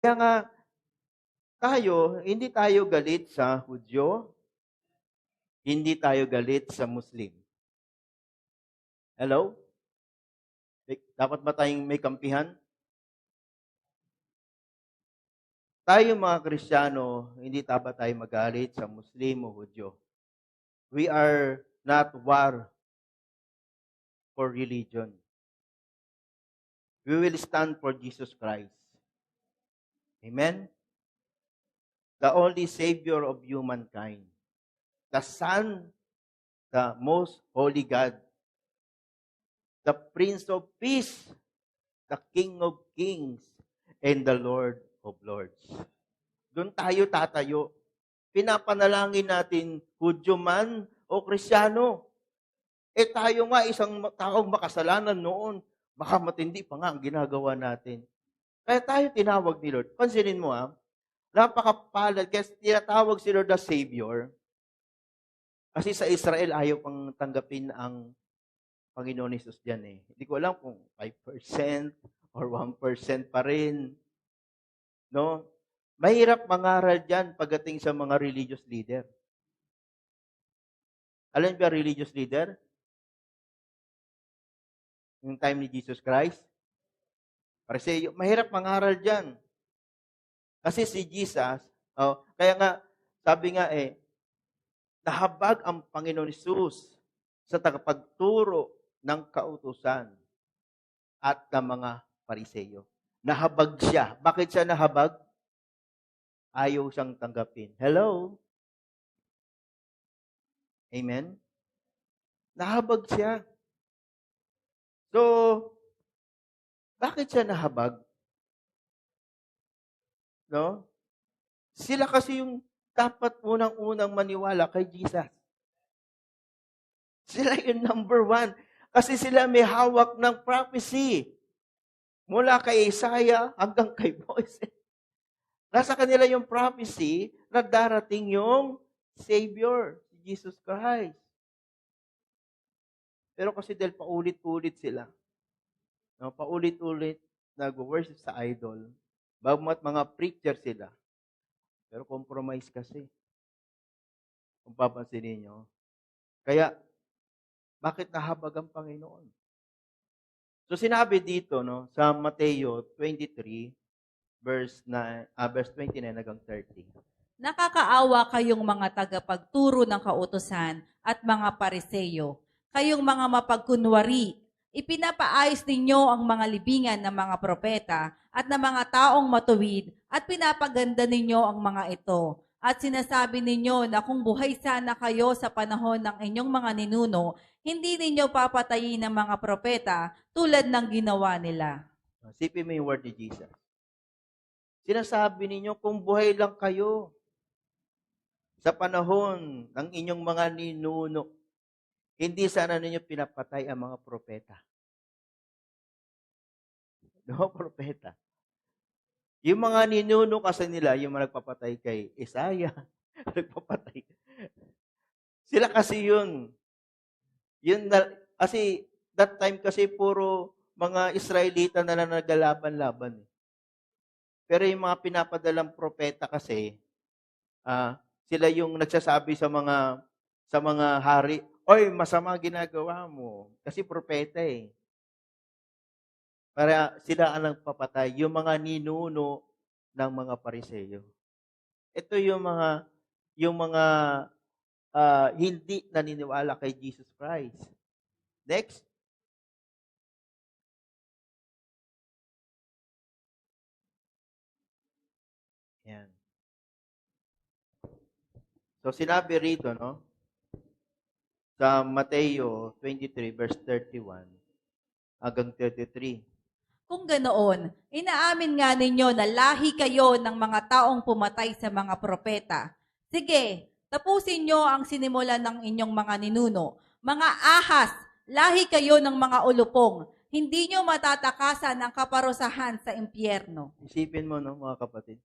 Kaya nga, hindi tayo galit sa Hudyo, hindi tayo galit sa Muslim. Hello? Dapat ba tayong may kampihan? Tayo mga Kristiyano, hindi dapat tayo magalit sa Muslim o Hudyo. We are not war for religion. We will stand for Jesus Christ. Amen? The only Savior of humankind. The Son, the most holy God. The Prince of Peace, the King of Kings, and the Lord of Lords. Doon tayo tatayo. Pinapanalangin natin, Hudyo man o Kristiyano. Tayo nga, isang taong makasalanan noon, baka matindi pa nga ang ginagawa natin. Kaya tayo tinawag ni Lord. Pansinin mo napakapalad, kaya tinatawag si Lord the Savior. Kasi sa Israel, ayaw pang tanggapin ang Panginoon Jesus dyan eh. Hindi ko alam kung 5% or 1% pa rin. No? Mahirap mangaral dyan pagdating sa mga religious leader. Alam ba religious leader? Yung time ni Jesus Christ? Kasi mahirap mangaral dyan. Kasi si Jesus, kaya nga, sabi nga nahabag ang Panginoon Jesus sa tagapagturo ng kautusan at ng mga Pariseyo. Nahabag siya. Bakit siya nahabag? Ayaw siyang tanggapin. Hello? Amen? Nahabag siya. So, bakit siya nahabag? No? Sila kasi yung dapat unang-unang maniwala kay Jesus. Sila yung number one. Kasi sila may hawak ng prophecy. Mula kay Isaiah hanggang kay Moses. Nasa kanila yung prophecy na darating yung Savior, si Jesus Christ. Pero kasi dahil paulit-ulit sila, no, paulit-ulit nag-worship sa idol, bagamat mga preacher sila, pero compromise kasi. Kung papansinin nyo. Kaya, bakit nahabag ang Panginoon? So sinabi dito sa Mateo 23, verse 29 hanggang 30. Nakakaawa kayong mga tagapagturo ng kautusan at mga pariseyo, kayong mga mapagkunwari. Ipinapaayos ninyo ang mga libingan ng mga propeta at ng mga taong matuwid at pinapaganda ninyo ang mga ito. At sinasabi ninyo na kung buhay sana kayo sa panahon ng inyong mga ninuno, hindi ninyo papatayin ng mga propeta tulad ng ginawa nila. Sipin mo yung word ni Jesus. Sinasabi ninyo kung buhay lang kayo sa panahon ng inyong mga ninuno, hindi sana ninyo pinapatay ang mga propeta. No, propeta. Yung mga ninuno kasi nila, yung mga nagpapatay kay Isaiah, nagpapatay. Sila kasi yun. Kasi that time kasi puro mga Israelita na lang naglalaban-laban. Pero yung mga pinapadalang propeta kasi, sila yung nagsasabi sa mga hari, oy, masama ginagawa mo. Kasi propeta eh. Para sila ang nagpapatay, yung mga ninuno ng mga pariseyo. Ito yung mga hindi naniniwala kay Jesus Christ. Next. Yan. So sinabi rito, sa Mateo 23 verse 31 hanggang 33. Kung ganoon, inaamin nga ninyo na lahi kayo ng mga taong pumatay sa mga propeta. Sige, tapusin nyo ang sinimulan ng inyong mga ninuno. Mga ahas, lahi kayo ng mga ulupong. Hindi nyo matatakasan ang kaparusahan sa impyerno. Isipin mo, mga kapatid.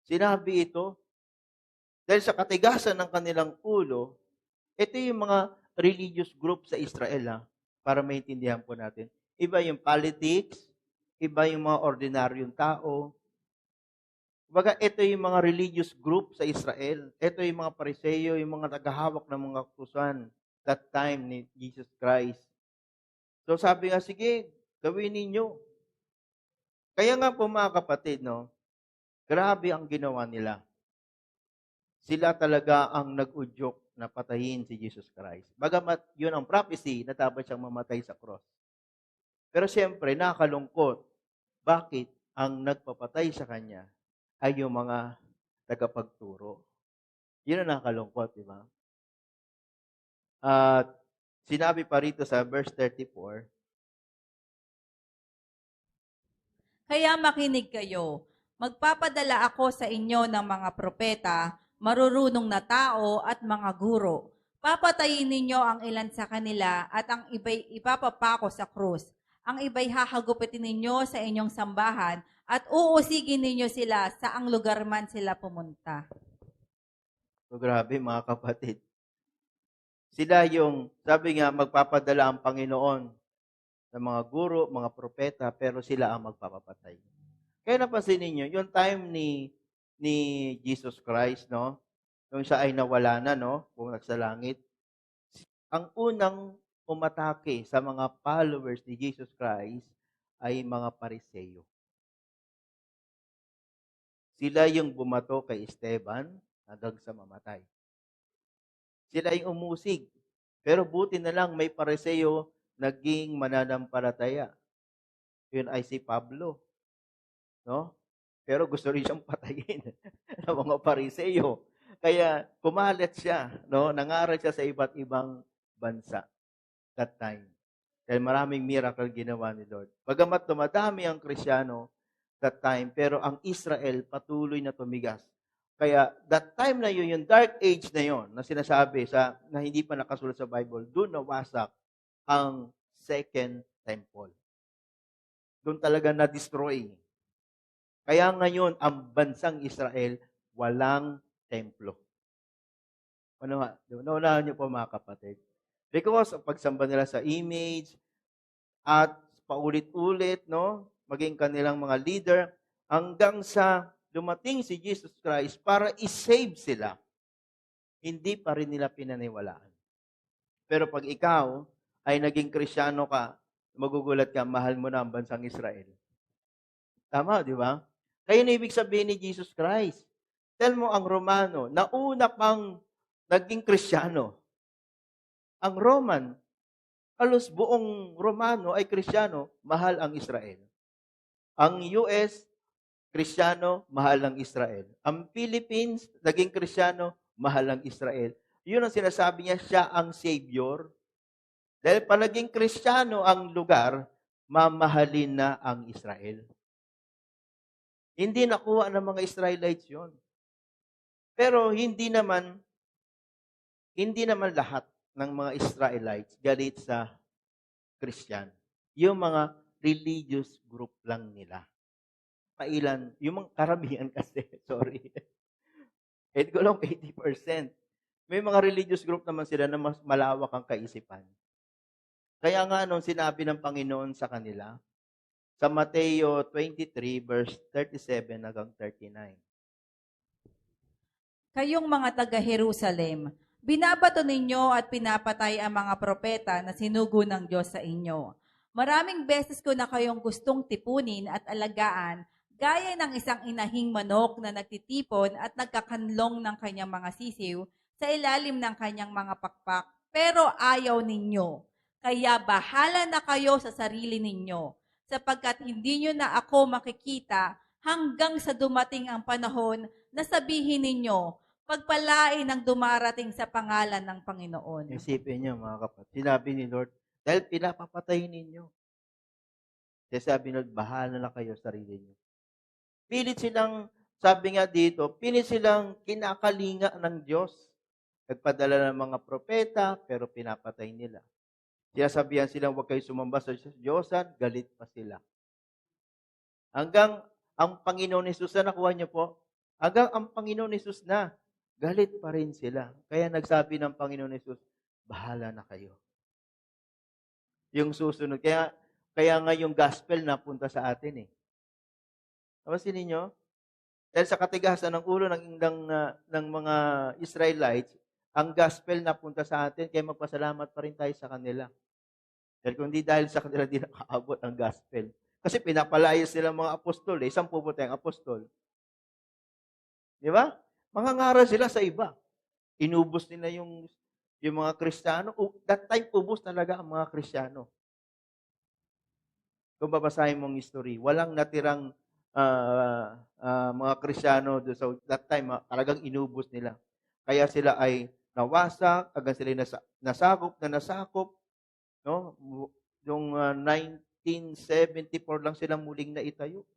Sinabi ito dahil sa katigasan ng kanilang ulo, ito yung mga religious group sa Israel, para maintindihan po natin. Iba yung politics, iba yung mga ordinaryong tao. Kumbaga, ito yung mga religious group sa Israel. Ito yung mga Pariseo, yung mga naghahawak ng mga utusan that time ni Jesus Christ. So sabi nga, sige, gawin ninyo. Kaya nga po mga kapatid, no, grabe ang ginawa nila. Sila talaga ang nag-udyok na patayin si Jesus Christ. Bagamat yun ang prophecy na dapat siyang mamatay sa cross. Pero siyempre, nakakalungkot. Bakit ang nagpapatay sa kanya ay yung mga tagapagturo? Yun ang nakakalungkot, di ba? At sinabi pa rito sa verse 34, Kaya makinig kayo. Magpapadala ako sa inyo ng mga propeta, marurunong na tao at mga guro. Papatayin ninyo ang ilan sa kanila at ang iba'y ipapapako sa krus. Ang iba'y hahagupitin ninyo sa inyong sambahan at uusigin ninyo sila sa ang lugar man sila pumunta. so grabe mga kapatid. Sila yung, sabi nga, magpapadala ang Panginoon sa mga guro, mga propeta, pero sila ang magpapapatay. Kaya napansin ninyo, yung time ni Jesus Christ, no? Nung siya ay nawala na, no? Kung nagsalangit, ang unang umatake sa mga followers ni Jesus Christ ay mga Pariseo. Sila yung bumato kay Esteban hanggang sa mamatay. Sila yung umusig. Pero buti na lang may Pariseo naging mananampalataya. Yun ay si Pablo. No? Pero gusto rin siyang patayin ng mga Pariseo. Kaya kumalat siya, no? Nangaral siya sa iba't ibang bansa that time. Dahil maraming miracle ginawa ni Lord. Bagamat tumadami ang Kristiyano that time, pero ang Israel patuloy na tumigas. Kaya that time na yun, yung dark age na yun, na sinasabi na hindi pa nakasulat sa Bible, doon nawasak ang second temple. Doon talaga na-destroy. Kaya ngayon, ang bansang Israel, walang templo. Ano nga? Naunahan niyo po mga kapatid. Because of pagsamba nila sa image at paulit-ulit, no? Maging kanilang mga leader, hanggang sa dumating si Jesus Christ para i-save sila. Hindi pa rin nila pinaniwalaan. Pero pag ikaw ay naging Kristiyano ka, magugulat ka, mahal mo na ang bansang Israel. Tama, di ba? Kaya na ibig sabihin ni Jesus Christ. Tell mo ang Romano, nauna pang naging Kristiyano. Ang Roman, halos buong Romano ay Kristiyano, mahal ang Israel. Ang US, Kristiyano, mahal ang Israel. Ang Philippines, naging Kristiyano, mahal ang Israel. Yun ang sinasabi niya, siya ang Savior. Dahil pa naging Kristiyano ang lugar, mamahalin na ang Israel. Hindi nakuha ng mga Israelites yon. Pero hindi naman lahat ng mga Israelites galit sa Christian. Yung mga religious group lang nila. Pailan, yung mga karamihan kasi, sorry. Ko lang 80%. May mga religious group naman sila na mas malawak ang kaisipan. Kaya nga nung sinabi ng Panginoon sa kanila, sa Mateo 23 verse 37 hanggang 39. Kayong mga taga-Jerusalem, binabato ninyo at pinapatay ang mga propeta na sinugo ng Diyos sa inyo. Maraming beses ko na kayong gustong tipunin at alagaan, gaya ng isang inahing manok na nagtitipon at nagkakanlong ng kanyang mga sisiw sa ilalim ng kanyang mga pakpak, pero ayaw ninyo. Kaya bahala na kayo sa sarili ninyo, sapagkat hindi nyo na ako makikita hanggang sa dumating ang panahon na sabihin ninyo, pagpalain ang dumarating sa pangalan ng Panginoon. Isipin niyo mga kapatid, sinabi ni Lord, dahil pinapapatay ninyo. Kaya sabi ni Lord, bahala na kayo sa sarili niyo. Pilit silang, sabi nga dito, pilit silang kinakalinga ng Diyos. Nagpadala ng mga propeta, pero pinapatay nila. Sinasabihan silang huwag kayo sumamba sa Diyosan, galit pa sila. Hanggang ang Panginoon Jesus na nakuha niyo po, hanggang ang Panginoon Jesus na, galit pa rin sila. Kaya nagsabi ng Panginoon Jesus, bahala na kayo. Yung susunod. Kaya nga yung gospel napunta sa atin eh. Napansin ninyo? Dahil sa katigasan ng ulo ng mga Israelites, ang gospel napunta sa atin, kaya magpasalamat pa rin tayo sa kanila. Dahil kung di dahil sa kanila, di nakaabot ang gospel. Kasi pinapalayas sila mga apostol. Saan pupunta yung apostol? Di ba? Mangangaral sila sa iba. Inubos nila yung mga Kristiyano. That time, ubos talaga ang mga Kristiyano. Kung babasahin mong history, walang natirang mga Kristiyano doon sa that time, talagang inubos nila. Kaya sila ay nawasak, hanggang sila nasakop, no? Yung 1974 lang sila muling naitayo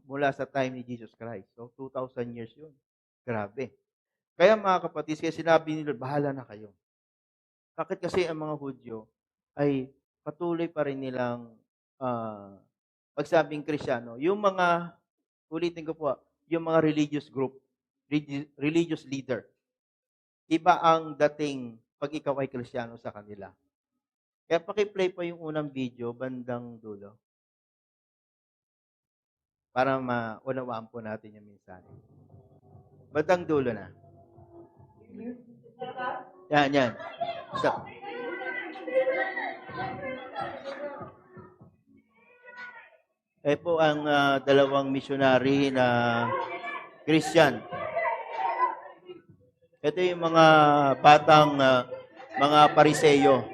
mula sa time ni Jesus Christ. So 2,000 years 'yun. Grabe. Kaya mga kapatid, kaya sinabi nila, bahala na kayo. Bakit kasi ang mga Hudyo ay patuloy pa rin nilang pagsabing Kristiyano. Yung mga, ulitin ko po, yung mga religious group, religious leader, iba ang dating pag ikaw ay Kristiyano sa kanila. Kaya paki-play po yung unang video, bandang dulo. Para maunawaan po natin yung mensahe. Bandang dulo na. Yan. Stop. Po ang dalawang missionary na Christian. Ito yung mga batang mga Pariseyo.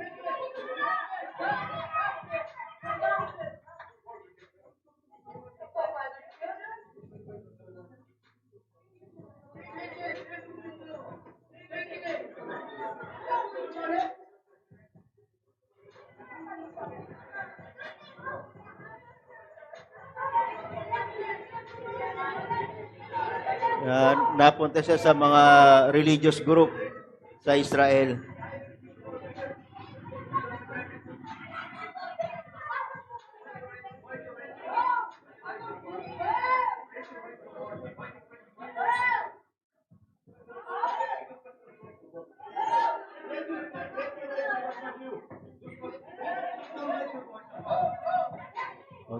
Napunta siya sa mga religious group sa Israel.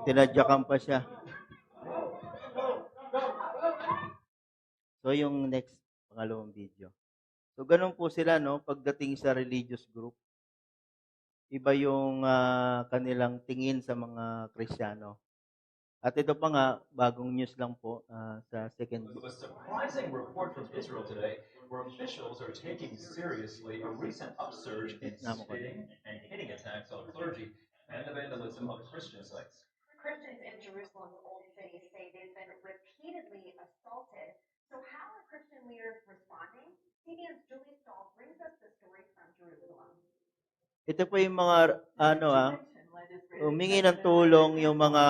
Tinadyakan pa siya. So, yung next, pangalawang video. So, ganun po sila, no? Pagdating sa religious group, iba yung kanilang tingin sa mga Kristiyano. At ito pa nga, bagong news lang po sa second. A surprising report from Israel today where officials are taking seriously a recent upsurge in spitting and hitting attacks on clergy and the vandalism of Christian sites. Christians in Jerusalem's Old City say they've been repeatedly assaulted. So how are Christian leaders responding? CBN's Julie Stahl brings us the story from Jerusalem. Ito po yung mga, humingi ng tulong yung mga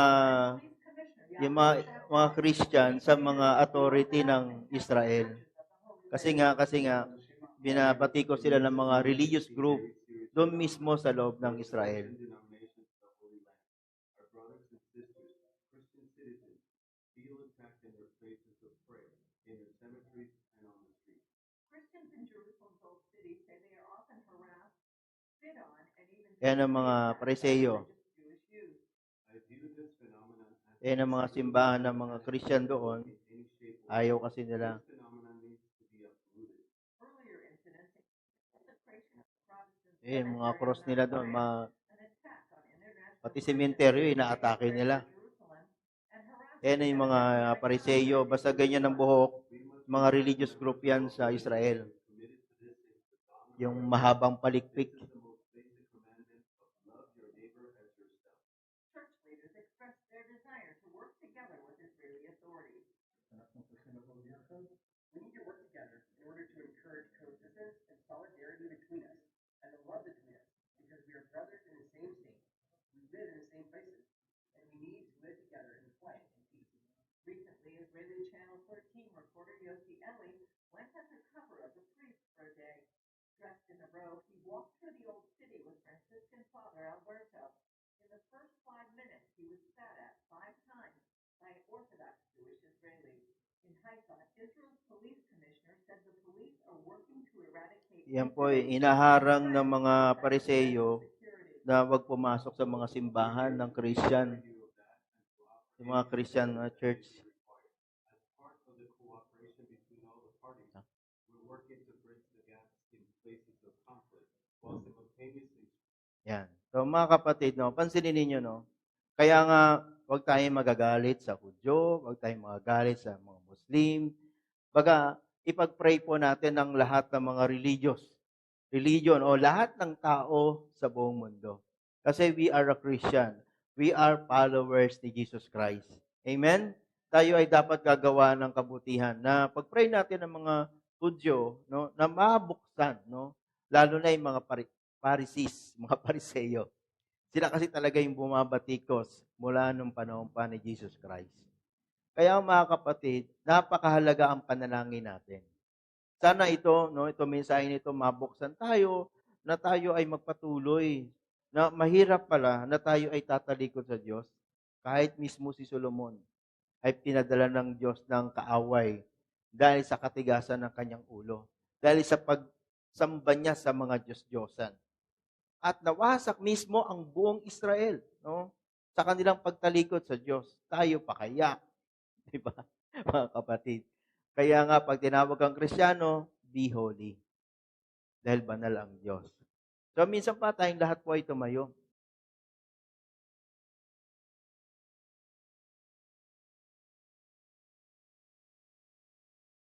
Christian sa mga authority ng Israel. Kasi nga, binabatikos sila ng mga religious group doon mismo sa loob ng Israel. Yan ang mga Pariseyo. Yan ang mga simbahan ng mga Christian doon. Ayaw kasi nila. Mga cross nila doon. Pati sementeryo, inaatake nila. Yan yung mga Pariseyo. Basta ganyan ang buhok. Mga religious group yan sa Israel. Yung mahabang palikpik. We need to work together in order to encourage coexistence and solidarity between us and the love between us because we are brothers in the same state. We live in the same places and we need to live together in quiet and peace. Recently, Israeli Channel 13 reporter Yossi Eli went undercover as a priest for a day. Dressed in a robe, he walked through the old city with Franciscan Father Alberto. In the first 5 minutes, he was spat at 5 times by an Orthodox Jewish Israeli. In Haifa, Israel's police commissioner said the police are working to eradicate. Yan po, inaharang ng mga Pariseyo na wag pumasok sa mga simbahan ng Christian, sa mga Christian church. cooperation between all the parties. We're working to bridge the gaps in places of conflict while simultaneously. Yan. So mga kapatid, no, pansinin ninyo, no, kaya nga, huwag tayong magagalit sa Hudyo, huwag tayong magagalit sa mga Muslim. Baga, ipag-pray po natin ang lahat ng mga religion o lahat ng tao sa buong mundo. Kasi we are a Christian. We are followers ni Jesus Christ. Amen? Tayo ay dapat gagawa ng kabutihan na pag-pray natin ng mga Hudyo, no, na mabuksan, no, lalo na yung mga Pharisees, mga Pariseyo. Sila kasi talaga yung bumabatikos mula nung panahon pa ni Jesus Christ. Kaya mga kapatid, napakahalaga ang panalangin natin. Sana ito, no, ito mensahe nito mabuksan tayo na tayo ay magpatuloy. Na mahirap pala na tayo ay tatalikod sa Diyos. Kahit mismo si Solomon ay pinadala ng Diyos ng kaaway dahil sa katigasan ng kanyang ulo. Dahil sa pagsamba niya sa mga Diyos-Diyosan. At nawasak mismo ang buong Israel, no? Sa kanilang pagtalikod sa Diyos. Tayo pa kaya, di ba? Mga kapatid. Kaya nga pag tinawag kang Kristiyano, be holy. Dahil banal ang Diyos. So minsan pa tayong lahat po ay tumayo.